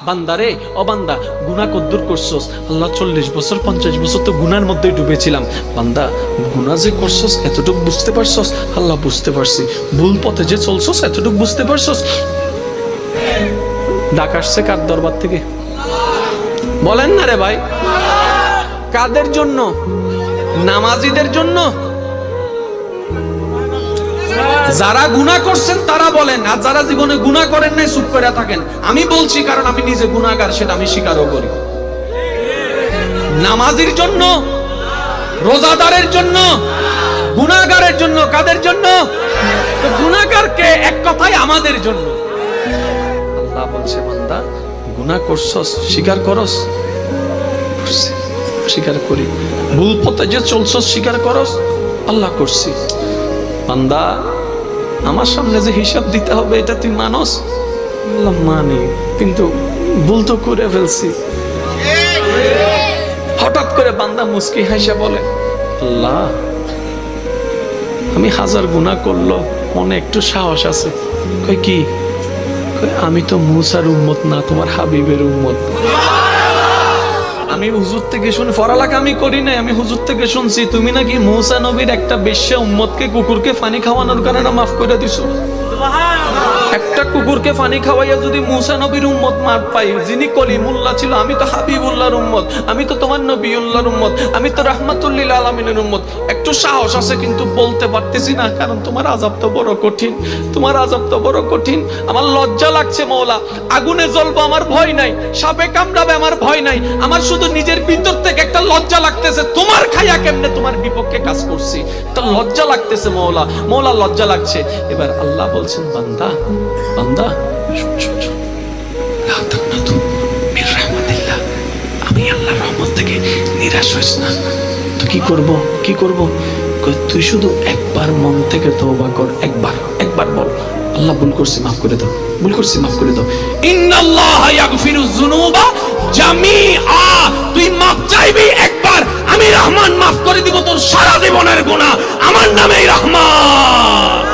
বান্দারে ও বান্দা, গুনাহ কদ্দুর করছস? আল্লাহ 40 বছর 50 বছর তো গুনার মধ্যে ডুবেছিলাম। বান্দা গুনাহ যে করছস এতটুকু বুঝতে পারছস? আল্লাহ বুঝতে পারছি। ভুল পথে যে চলছস এতটুকু বুঝতে পারছস? ডাক আসছে কার দরবার থেকে? বলেন না রে ভাই। কাদের জন্য? নামাজিদের জন্য? যারা গুনাহ করছেন তারা বলেন, আর যারা জীবনে গুনাহ করেন নাই চুপ করে থাকেন। আমি বলছি কারণ আমি নিজে গুনাহগার, সেটা আমি স্বীকারও করি। নামাজির জন্য, রোজাদারের জন্য, গুনাহগারের জন্য। কাদের জন্য? তো গুনাহগারকে এক কথায় আমাদের জন্য। আল্লাহ বলছে বান্দা গুনাহ করছস, স্বীকার করস? স্বীকার করি। ভুল পথে যে চলছস স্বীকার করস? আল্লাহ করছি। বান্দা আমার সামনে যে হিসাব দিতে হবে এটা তুই মানস? আল্লাহ মানি, কিন্তু ভুল তো করে ফেলছি। হঠাৎ করে বান্দা মুস্কি হাসে বলে, আল্লাহ আমি হাজার গুনাহ করলো, মনে একটু সাহস আছে। কই কি? আমি তো মুসার উম্মত না, তোমার হাবিবের উম্মত। আমি হুজুর থেকে শুনে, পড়ালেখা আমি করি নাই, আমি হুজুর থেকে শুনছি তুমি নাকি মুসা নবীর একটা বেশ্যা উম্মতকে কুকুরকে পানি খাওয়ানোর কারণে মাফ করে দিছো। একটা কুকুরকে পানি খাওয়াইয়া যদি মুসা নবীর উম্মত মার পাই, যিনি কলিমুল্লাহ ছিল, আমি তো হাবিবুল্লাহর উম্মত, আমি তো তোমার নবিউল্লাহর উম্মত, আমি তো রাহমাতুল আলামিনের উম্মত। একটু সাহস আছে কিন্তু বলতে পারতেছি না, কারণ তোমার আযাব তো বড় কঠিন, তোমার আযাব তো বড় কঠিন। আমার লজ্জা লাগছে মওলা। আগুনে জ্বলবো আমার ভয় নাই, সাপে কামড়াবে আমার ভয় নাই, আমার শুধু নিজের ভিতর থেকে একটা লজ্জা লাগতেছে, তোমার খাইয়া কেমনে তোমার বিপক্ষে কাজ করছি, তো লজ্জা লাগতেছে মওলা। মওলা লজ্জা লাগছে। এবার আল্লাহ বলছেন বান্দা, বান্দা আমি আল্লাহর রহমত থেকে নিরাশ হইস না। তো কি করব? কি করব? তুই শুধু একবার মন থেকে তওবা কর। একবার বল, আল্লাহ ভুল করছি মাফ করে দাও, ভুল করছি মাফ করে দাও। ইন্নাল্লাহা ইয়াগফিরুয যুনুবা জামিআ। তুই মাফ চাইবি একবার, আমি রহমান মাফ করে দিব তোর সারা জীবনের গুনাহ। আমার নামেই রহমান।